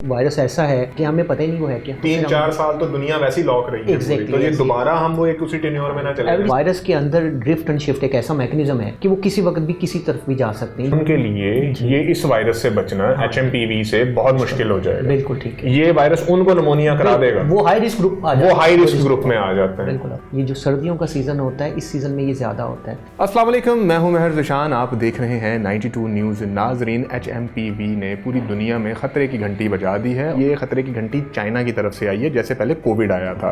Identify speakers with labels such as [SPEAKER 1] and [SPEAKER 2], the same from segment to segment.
[SPEAKER 1] Virus ऐसा है कि हमें पता ही नहीं वो है क्या।
[SPEAKER 2] 3-4 साल तो दुनिया वैसी लॉक रही है
[SPEAKER 1] Exactly,
[SPEAKER 2] तो ये दोबारा हम वो एक उसी टेन्योर में ना चले।
[SPEAKER 1] वायरस के अंदर ड्रिफ्ट एंड शिफ्ट एक ऐसा मैकेनिज्म है कि वो किसी वक्त भी किसी तरफ भी जा सकते हैं।
[SPEAKER 2] उनके लिए ये इस वायरस से बचना HMPV से बहुत मुश्किल हो जाएगा।
[SPEAKER 1] बिल्कुल ठीक है।
[SPEAKER 2] ये वायरस उनको निमोनिया करा देगा,
[SPEAKER 1] वो हाई रिस्क ग्रुप
[SPEAKER 2] ग्रुप में आ जाते हैं।
[SPEAKER 1] बिल्कुल। ये जो सर्दियों का सीजन होता है, इस सीजन में ये ज्यादा होता है।
[SPEAKER 2] अस्सलाम वालेकुम, मैं हूं महर ज़िशान, आप देख रहे हैं 92 न्यूज़। नाजरीन, HMPV ने पूरी दुनिया में खतरे की घंटी बजा दी है। ये खतरे की घंटी चाइना की तरफ से आई है, जैसे पहले कोविड आया था।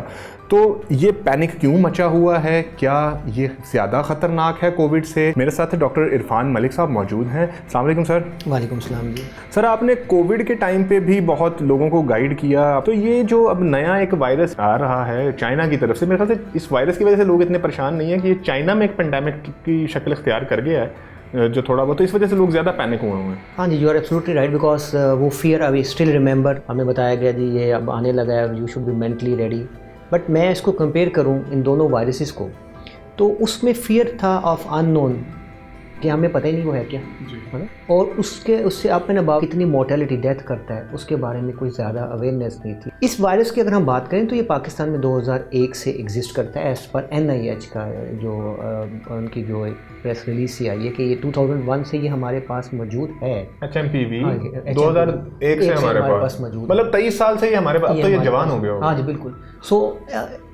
[SPEAKER 2] तो ये पैनिक क्यों मचा हुआ है? क्या ये ज़्यादा खतरनाक है कोविड से? मेरे साथ डॉक्टर इरफान मलिक साहब मौजूद हैं। अस्सलाम वालेकुम सर।
[SPEAKER 1] वालेकुम सलाम जी।
[SPEAKER 2] सर, आपने कोविड के टाइम पे भी बहुत लोगों को गाइड किया, तो ये जो अब नया एक वायरस आ रहा है चाइना की तरफ से, मेरे ख्याल से इस वायरस की वजह से लोग इतने परेशान नहीं है कि ये चाइना में एक पेंडेमिक की शक्ल इख्तियार कर गया है जो थोड़ा बहुत, तो इस वजह से लोग ज़्यादा पैनिक हुए हैं।
[SPEAKER 1] हाँ जी, you are absolutely right, because वो फियर अभी स्टिल रिमेंबर, हमें बताया गया जी ये अब आने लगा है, you should be mentally ready. But मैं इसको कंपेयर करूँ इन दोनों वायरसेस को, तो उसमें फियर था ऑफ अननोन, कि हमें पता ही नहीं वो है क्या, है ना। और उससे आपने बात कितनी मोर्टेलिटी डेथ करता है उसके बारे में कोई ज़्यादा अवेयरनेस नहीं थी। इस वायरस की अगर हम बात करें तो ये पाकिस्तान में 2001 से एग्जिस्ट करता है, एज़ पर NIH का जो उनकी जो प्रेस रिलीज से आई है कि ये 2001 से ये हमारे पास मौजूद है।
[SPEAKER 2] HMPV 2001 से हमारे पास मौजूद, मतलब 23 साल से ये हमारे पास, अब तो ये जवान हो गया होगा।
[SPEAKER 1] हाँ जी बिल्कुल। सो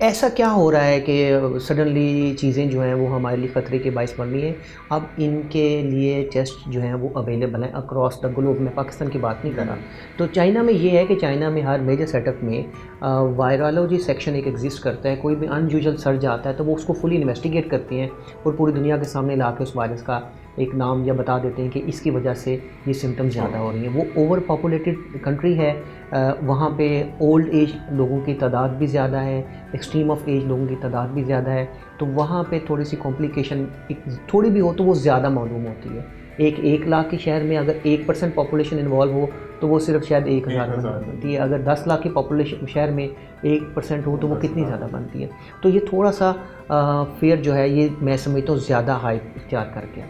[SPEAKER 1] ऐसा क्या हो रहा है कि सडनली चीज़ें जो हैं वो हमारे लिए ख़तरे के बाइस बन रही हैं। अब इनके लिए टेस्ट जो हैं वो अवेलेबल हैं अक्रॉस द ग्लोब। मैं पाकिस्तान की बात नहीं कर रहा। तो चाइना में ये है कि चाइना में हर मेजर सेटअप में वायरोलॉजी सेक्शन एक एग्जिस्ट करता है। कोई भी अनयूजुअल सर्ज आता है तो वो उसको फुली इन्वेस्टिगेट करते हैं और पूरी दुनिया के सामने ला के उस वायरस का एक नाम या बता देते हैं कि इसकी वजह से ये सिम्टम्स ज़्यादा हो रही हैं। वो ओवर पॉपुलेटेड कंट्री है, वहाँ पे ओल्ड एज लोगों की तादाद भी ज़्यादा है, एक्सट्रीम ऑफ एज लोगों की तादाद भी ज़्यादा है। तो वहाँ पे थोड़ी सी कॉम्प्लिकेशन थोड़ी भी हो तो वो ज़्यादा मालूम होती है। 1 लाख के शहर में अगर 1% पॉपुलेशन इन्वॉल्व हो तो वो सिर्फ शायद 1000 बनती है। अगर 10 लाख की पॉपुलेशन शहर में 1% हो तो वो कितनी ज़्यादा बनती है। तो ये थोड़ा सा फेयर जो है ये मैं समझता हूँ ज़्यादा हाइप इख्तियार कर गया,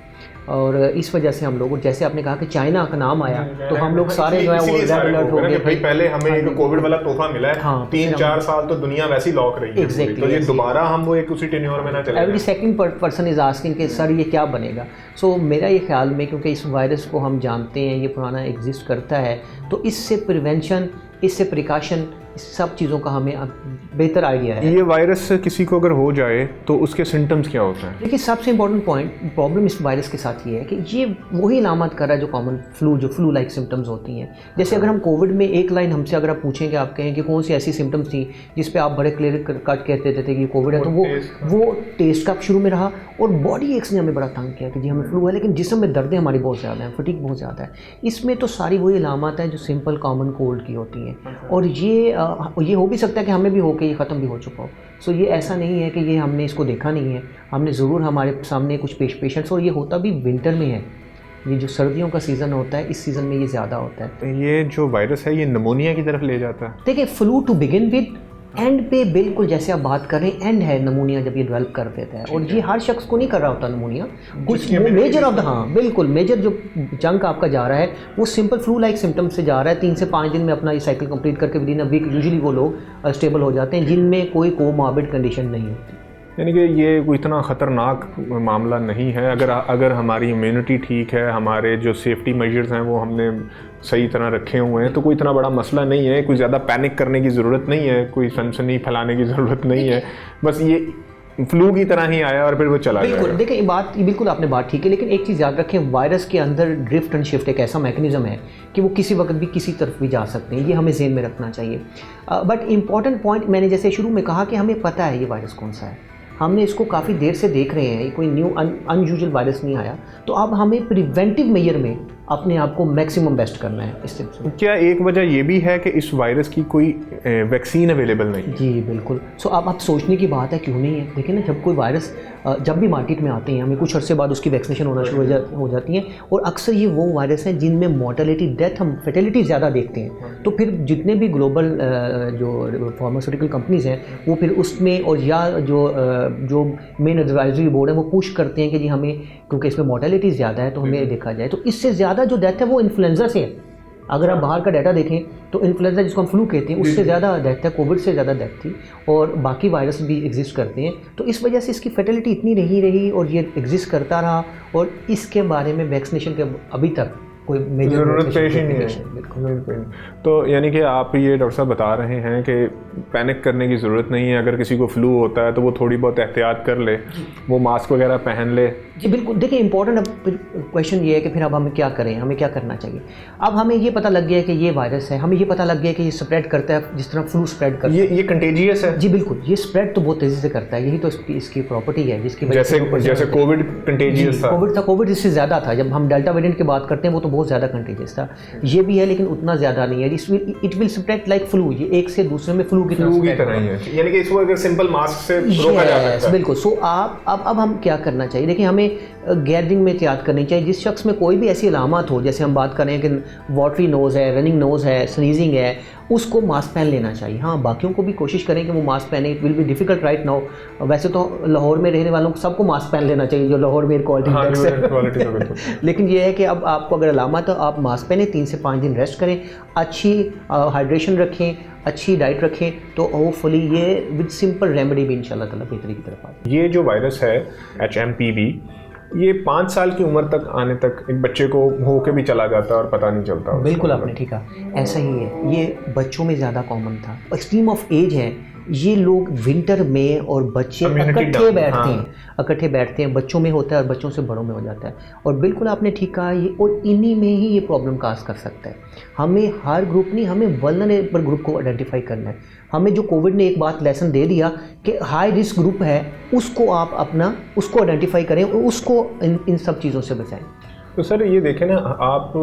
[SPEAKER 1] और इस वजह से हम लोग, जैसे आपने कहा कि चाइना का नाम आया तो हम लोग सारे जो है वो रेड अलर्ट हो गए।
[SPEAKER 2] भाई पहले हमें एक कोविड वाला तोहफा मिला है,
[SPEAKER 1] हाँ,
[SPEAKER 2] 3-4 साल तो दुनिया वैसी लॉक रही है।
[SPEAKER 1] Exactly,
[SPEAKER 2] तो ये दोबारा हम वो एक उसी टेन्योर में ना चले।
[SPEAKER 1] Every second person is asking कि सर ये क्या बनेगा। सो मेरा ये ख्याल में, क्योंकि इस वायरस को हम जानते हैं ये पुराना एग्जिस्ट करता है, तो इससे प्रिवेंशन, इससे प्रिकॉशन, इस सब चीज़ों का हमें अब बेहतर आइडिया है।
[SPEAKER 2] ये वायरस किसी को अगर हो जाए तो उसके सिम्टम्स क्या होते हैं?
[SPEAKER 1] देखिए, सबसे इंपॉर्टेंट प्रॉब्लम इस वायरस के साथ ये है कि ये वही अलामत कर रहा है जो कॉमन फ्लू लाइक सिम्टम्स होती हैं। जैसे अगर हम कोविड में एक लाइन हमसे अगर आप पूछेंगे, आप कहें कि कौन सी ऐसी सिम्टम्स थी जिस पे आप बड़े क्लियर कट कहते थे कि कोविड है, तो वो टेस्ट का शुरू में रहा, और बॉडी एक्स ने हमें बड़ा तंग किया कि जी हमें फ्लू है, लेकिन जिस्म में दर्दें हमारी बहुत ज़्यादा हैं, फटीग बहुत ज़्यादा है। इसमें तो सारी वही अलामत हैं जो सिंपल कॉमन कोल्ड की होती हैं, और ये हो भी सकता है कि हमें भी हो के ये ख़त्म भी हो चुका हो। सो ये ऐसा नहीं है कि ये हमने इसको देखा नहीं है, हमने ज़रूर हमारे सामने कुछ पेशेंट्स, और ये होता भी विंटर में है। ये जो सर्दियों का सीज़न होता है, इस सीज़न में ये ज़्यादा होता है।
[SPEAKER 2] ये जो वायरस है ये निमोनिया की तरफ ले जाता है।
[SPEAKER 1] देखिए, flu to begin with, end पे बिल्कुल जैसे आप बात कर रहे हैं एंड है नमूनिया जब ये डेवलप कर देता है, और ये हर शख्स को नहीं कर रहा होता नमूनिया, कुछ मेजर ऑफ द, हाँ बिल्कुल, मेजर जो जंक आपका जा रहा है वो सिंपल फ्लू लाइक सिम्टम से जा रहा है। 3 से 5 दिन में अपना ये साइकिल कंप्लीट करके विदिन अ वीक यूजुअली वो लोग स्टेबल हो जाते हैं, जिनमें कोई कोमॉर्बिड कंडीशन नहीं होती।
[SPEAKER 2] यानी कि ये कोई इतना ख़तरनाक मामला नहीं है। अगर हमारी इम्यूनिटी ठीक है, हमारे जो सेफ्टी मेजर्स हैं वो हमने सही तरह रखे हुए हैं, तो कोई इतना बड़ा मसला नहीं है। कोई ज़्यादा पैनिक करने की ज़रूरत नहीं है, कोई सनसनी फैलाने की ज़रूरत नहीं है। बस ये फ्लू की तरह ही आया और फिर वो चला गया।
[SPEAKER 1] बिल्कुल, देखिए बिल्कुल आपने बात ठीक है, लेकिन एक चीज़ याद रखें, वायरस के अंदर ड्रिफ्ट एंड शिफ्ट एक ऐसा मैकेनिज्म है कि वो किसी वक्त भी किसी तरफ भी जा सकते हैं। ये हमें ज़हन में रखना चाहिए। बट इम्पॉर्टेंट पॉइंट, मैंने जैसे शुरू में कहा कि हमें पता है ये वायरस कौन सा है, हमने इसको काफ़ी देर से देख रहे हैं, कोई न्यू अनयूजुअल वायरस नहीं आया। तो अब हमें प्रिवेंटिव मेजर में अपने आप को मैक्सिमम बेस्ट करना है इससे।
[SPEAKER 2] क्या एक वजह ये भी है कि इस वायरस की कोई वैक्सीन अवेलेबल नहीं?
[SPEAKER 1] जी बिल्कुल। सो अब आप सोचने की बात है क्यों नहीं है। देखिए ना, जब कोई वायरस जब भी मार्केट में आते हैं, हमें कुछ अर्से बाद उसकी वैक्सीनेशन होना शुरू हो जाती है, और अक्सर ये वो वायरस हैं जिनमें मोर्टेलिटी, डेथ, हम फर्टिलिटी ज़्यादा देखते हैं। तो फिर जितने भी ग्लोबल जो फार्मास्यूटिकल कंपनीज़ हैं वो फिर उसमें, और या जो मेन एडवाइजरी बोर्ड है वो पुश करते हैं कि जी हमें, क्योंकि इसमें मोर्टेलिटी ज़्यादा है तो हमें देखा जाए। तो इससे ज़्यादा जो डेथ है वो इन्फ्लुएंजा से है। अगर आप बाहर का डाटा देखें तो इन्फ्लुएंजा जिसको हम फ्लू कहते हैं उससे ज़्यादा डेथ है, कोविड से ज़्यादा डेथ थी, और बाकी वायरस भी एग्जिस्ट करते हैं। तो इस वजह से इसकी फैटेलिटी इतनी नहीं रही और ये एग्जिस्ट करता रहा, और इसके बारे में वैक्सीनेशन के अभी तक कोई मेजर
[SPEAKER 2] ज़रूरत पेश ही नहीं है। बिल्कुल। तो यानी कि आप ये डॉक्टर साहब बता रहे हैं कि पैनिक करने की ज़रूरत नहीं है। अगर किसी को फ्लू होता है तो वो थोड़ी बहुत एहतियात कर ले, वो मास्क वगैरह पहन ले।
[SPEAKER 1] जी बिल्कुल। देखिए इंपॉर्टेंट अब क्वेश्चन ये है कि फिर अब हमें क्या करें, हमें क्या करना चाहिए। अब हमें ये पता लग गया है कि ये वायरस है, हमें ये पता लग गया है कि ये स्प्रेड करता है जिस तरह फ्लू स्प्रेड करता है।
[SPEAKER 2] ये कंटेजियस है।
[SPEAKER 1] जी बिल्कुल, ये स्प्रेड तो बहुत तेज़ी से करता है, यही तो इसकी प्रॉपर्टी है जिसकी वजह से
[SPEAKER 2] जैसे कोविड कंटेजियस था।
[SPEAKER 1] कोविड इससे ज़्यादा था। जब हम डेल्टा वेरिएंट की बात करते हैं वो तो बहुत ज़्यादा कंटेजियस था। ये भी है लेकिन उतना ज़्यादा नहीं है। It will spread like flu, ये एक से दूसरे में फ्लू की
[SPEAKER 2] तरह ही है। यानी कि इसको अगर सिंपल मास्क से रोका जा सकता है।
[SPEAKER 1] बिल्कुल। सो आप अब हम क्या करना चाहिए। देखिए हमें गैदरिंग में एहतियात करनी चाहिए। जिस शख्स में कोई भी ऐसी अलामत हो, जैसे हम बात करें कि वाटरी नोज़ है, रनिंग नोज़ है, स्नीजिंग है, उसको मास्क पहन लेना चाहिए। हाँ, बाकियों को भी कोशिश करें कि वो मास्क पहने। It will be difficult right now. वैसे तो लाहौर में रहने वालों को सबको मास्क पहन लेना चाहिए, जो लाहौर में एयर क्वालिटी इंडेक्स है। लेकिन ये है कि अब आपको अगर अलामत हो आप मास्क पहने, 3 से 5 दिन रेस्ट करें, अच्छी हाइड्रेशन रखें, अच्छी डाइट रखें, तो होपफुली ये विद सिंपल रेमेडी भी इंशाल्लाह ताला बेहतरी की तरफ आए।
[SPEAKER 2] ये जो वायरस है HMPV, ये 5 साल की उम्र तक आने तक एक बच्चे को हो के भी चला जाता है और पता नहीं चलता।
[SPEAKER 1] बिल्कुल आपने ठीक कहा, ऐसा ही है। ये बच्चों में ज़्यादा कॉमन था। एक्सट्रीम ऑफ एज है, ये लोग विंटर में और बच्चे इकट्ठे बैठते हैं, बच्चों में होता है और बच्चों से बड़ों में हो जाता है। और बिल्कुल आपने ठीक कहा, ये और इन्हीं में ही ये प्रॉब्लम काज कर सकता है। हमें हर ग्रुप नहीं, हमें वल्नरेबल ग्रुप को आइडेंटिफाई करना है। हमें जो कोविड ने एक बात लेसन दे दिया कि हाई रिस्क ग्रुप है, उसको आप उसको आइडेंटिफाई करें और उसको इन सब चीज़ों से बचाएं।
[SPEAKER 2] तो सर ये देखें ना, आप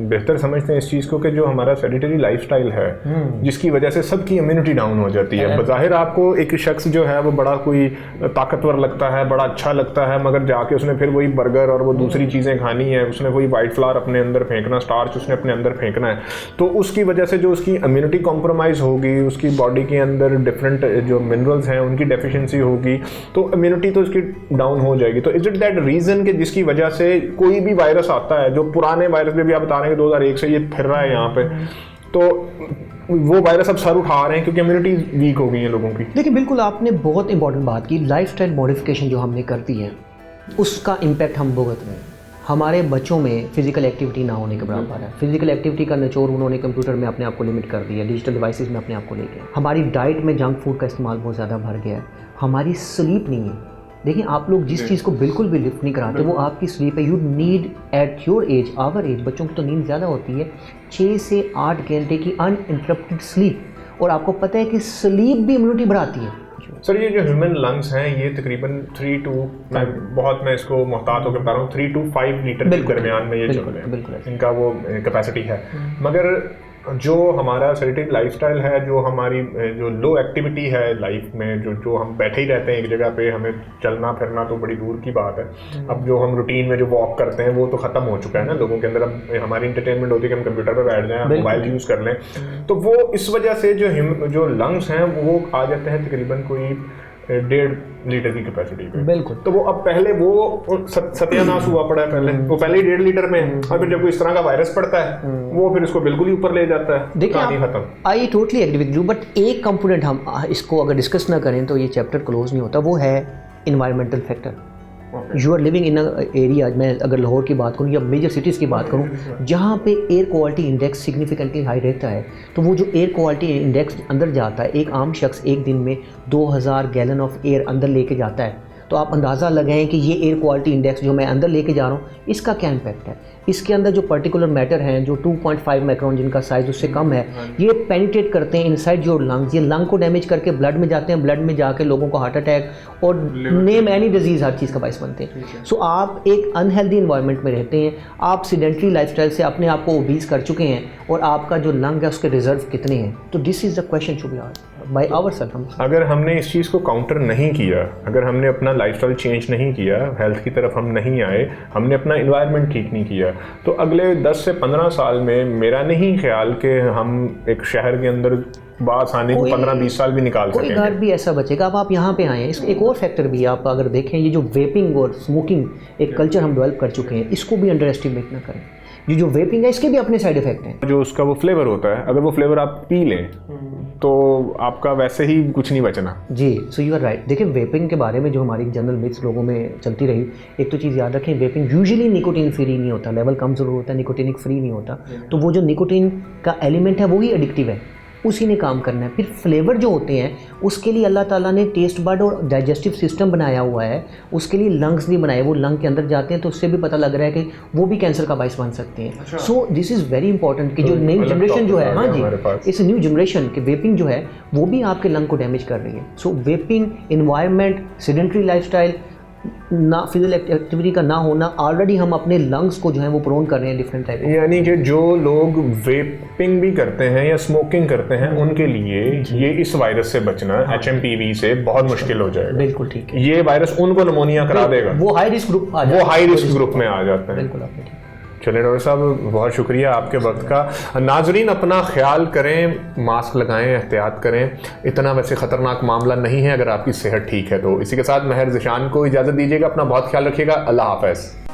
[SPEAKER 2] बेहतर समझते हैं इस चीज़ को कि जो हमारा सेडेटरी लाइफस्टाइल है जिसकी वजह से सबकी इम्यूनिटी डाउन हो जाती है। बज़ाहिर आपको एक शख्स जो है वो बड़ा कोई ताकतवर लगता है, बड़ा अच्छा लगता है, मगर जाके उसने फिर वही बर्गर और वो दूसरी चीज़ें खानी है, उसने वही वाइट फ्लावर अपने अंदर फेंकना, स्टार्च उसने अपने अंदर फेंकना है, तो उसकी वजह से जो उसकी इम्यूनिटी कॉम्प्रोमाइज़ होगी, उसकी बॉडी के अंदर डिफरेंट जो मिनरल्स हैं उनकी डेफिशिएंसी होगी, तो इम्यूनिटी तो उसकी डाउन हो जाएगी। तो इज इट दैट रीज़न कि जिसकी वजह से कोई भी वायरस आता है, जो पुराने वायरस में भी आप बता रहे हैं 2001 से ये फिर रहा है यहाँ पे, तो वो वायरस अब सर उठा रहे हैं क्योंकि इम्यूनिटी वीक हो गई है लोगों की।
[SPEAKER 1] देखिए बिल्कुल आपने बहुत इंपॉर्टेंट बात की। लाइफस्टाइल मॉडिफिकेशन जो हमने कर दी है उसका इम्पैक्ट हम भुगत रहे हैं। हमारे बच्चों में फिजिकल एक्टिविटी ना होने के बराबर है। फिजिकल एक्टिविटी का निचोड़ उन्होंने कंप्यूटर में अपने आप को लिमिट कर दिया, डिजिटल डिवाइसेस में अपने आप को ले गया। हमारी डाइट में जंक फूड का इस्तेमाल बहुत ज़्यादा भर गया है। हमारी स्लीप नहीं है। देखिए आप लोग जिस चीज़ को बिल्कुल भी लिफ्ट नहीं कराते वो आपकी स्लीप है। You need at your age, our age, बच्चों की तो नींद ज़्यादा होती है, 6 से 8 घंटे की अनइंटरप्टेड स्लीप। और आपको पता है कि स्लीप भी इम्यूनिटी बढ़ाती है।
[SPEAKER 2] सर ये जो ह्यूमन लंग्स हैं ये तकरीबन 3 to बहुत मैं इसको मोहतात होकर बता रहा हूँ 3 to 5 लीटर के दरमियान में ये चल रहे हैं, इनका वो कैपेसिटी है। मगर जो हमारा सेडेटरी लाइफस्टाइल है, जो हमारी जो लो एक्टिविटी है लाइफ में, जो हम बैठे ही रहते हैं एक जगह पे, हमें चलना फिरना तो बड़ी दूर की बात है। अब जो हम रूटीन में जो वॉक करते हैं वो तो ख़त्म हो चुका है ना लोगों के अंदर। अब हमारी इंटरटेनमेंट होती है कि हम कंप्यूटर पर बैठ जाएं, मोबाइल यूज़ कर लें, तो वो इस वजह से जो लंग्स हैं वो आ जाते हैं तकरीबन कोई 1.5 लीटर की कैपेसिटी पे।
[SPEAKER 1] बिल्कुल।
[SPEAKER 2] तो वो अब पहले वो सत्यानाश हुआ पड़ा है, पहले वो पहले ही 1.5 लीटर में, और फिर जब कोई इस तरह का वायरस पड़ता है वो फिर उसको बिल्कुल ही ऊपर ले जाता है।
[SPEAKER 1] देखिए खत्म। I totally agree with you, but एक कंपोनेंट हम इसको अगर डिस्कस ना करें तो ये चैप्टर क्लोज नहीं होता, वो है environmental factor. You are living in area, मैं अगर लाहौर की बात करूँ या मेजर सिटीज़ की बात करूँ जहाँ पे air quality index significantly high रहता है, तो वो जो एयर क्वालिटी इंडेक्स अंदर जाता है, एक आम शख्स एक दिन में 2000 गैलन ऑफ एयर अंदर लेके जाता है, तो आप अंदाज़ा लगाएं कि ये एयर क्वालिटी इंडेक्स जो मैं अंदर लेके जा रहा हूँ इसका क्या इम्पैक्ट है। इसके अंदर जो पर्टिकुलर मैटर हैं जो 2.5 माइक्रोन जिनका साइज़ उससे कम है, ये पेनिट्रेट करते हैं इनसाइड योर लंग्स, ये लंग को डैमेज करके ब्लड में जाते हैं, ब्लड में जाके लोगों को हार्ट अटैक और नेम एनी डिजीज़ हर चीज़ का बाइस बनते हैं। सो आप एक अनहेल्दी इन्वायरमेंट में रहते हैं, आप सीडेंटरी लाइफस्टाइल से अपने आप को ओबीज कर चुके हैं और आपका जो लंग है उसके रिजर्व कितने हैं। तो this is the question should be asked by ourself.
[SPEAKER 2] अगर हमने इस चीज़ को काउंटर नहीं किया, अगर हमने अपना लाइफस्टाइल चेंज नहीं किया, हेल्थ की तरफ हम नहीं आए, हमने अपना इन्वायरमेंट ठीक नहीं किया, तो अगले 10 से 15 साल में मेरा नहीं ख्याल कि हम एक शहर के अंदर बासानी को 15-20 साल भी निकाल सकेंगे।
[SPEAKER 1] कोई घर भी ऐसा बचेगा। अब आप यहाँ पे आए हैं, इसका एक और फैक्टर भी आप अगर देखें, ये जो वेपिंग और स्मोकिंग एक कल्चर हम डेवलप कर चुके हैं, इसको भी अंडर एस्टिमेट ना करें। जो वेपिंग है इसके भी अपने साइड इफेक्ट हैं।
[SPEAKER 2] जो उसका वो फ्लेवर होता है, अगर वो फ्लेवर आप पी लें तो आपका वैसे ही कुछ नहीं बचना।
[SPEAKER 1] जी, सो यू आर राइट। देखिए वेपिंग के बारे में जो हमारी जनरल मिथ्स लोगों में चलती रही, एक तो चीज़ याद रखें, वेपिंग यूजुअली निकोटीन फ्री नहीं होता, लेवल कम जरूर होता है, निकोटीनिक फ्री नहीं होता। तो वो जो निकोटीन का एलिमेंट है वो ही एडिक्टिव है, उसी ने काम करना है। फिर फ्लेवर जो होते हैं उसके लिए अल्लाह ताला ने टेस्ट बड और डाइजेस्टिव सिस्टम बनाया हुआ है, उसके लिए लंग्स भी बनाए, वो लंग के अंदर जाते हैं तो उससे भी पता लग रहा है कि वो भी कैंसर का बाइस बन सकते हैं। So this is very important कि जो नई जनरेशन जो है, हाँ जी, इस न्यू जनरेशन के वेपिंग जो है वो भी आपके लंग को डैमेज कर रही है। सो वेपिंग, इन्वायरमेंट, सेडेंट्री लाइफस्टाइल, ना फिजिकल एक्टिविटी का ना होना, ऑलरेडी हम अपने लंग्स को जो है वो प्रोन कर रहे हैं डिफरेंट टाइप।
[SPEAKER 2] यानी कि जो लोग वेपिंग भी करते हैं या स्मोकिंग करते हैं उनके लिए ये इस वायरस से बचना, HMPV से बहुत मुश्किल हो जाएगा।
[SPEAKER 1] बिल्कुल ठीक है,
[SPEAKER 2] ये वायरस उनको निमोनिया करा देगा,
[SPEAKER 1] वो हाई रिस्क ग्रुप आ जाता है,
[SPEAKER 2] वो हाई रिस्क ग्रुप में आ जाते हैं।
[SPEAKER 1] बिल्कुल आपने ठीक।
[SPEAKER 2] चलिए डॉक्टर साहब, बहुत शुक्रिया आपके वक्त का। नाजरीन अपना ख्याल करें, मास्क लगाएं, एहतियात करें। इतना वैसे ख़तरनाक मामला नहीं है अगर आपकी सेहत ठीक है तो। इसी के साथ महर ज़िशान को इजाज़त दीजिएगा, अपना बहुत ख्याल रखिएगा। अल्लाह हाफ़िज़।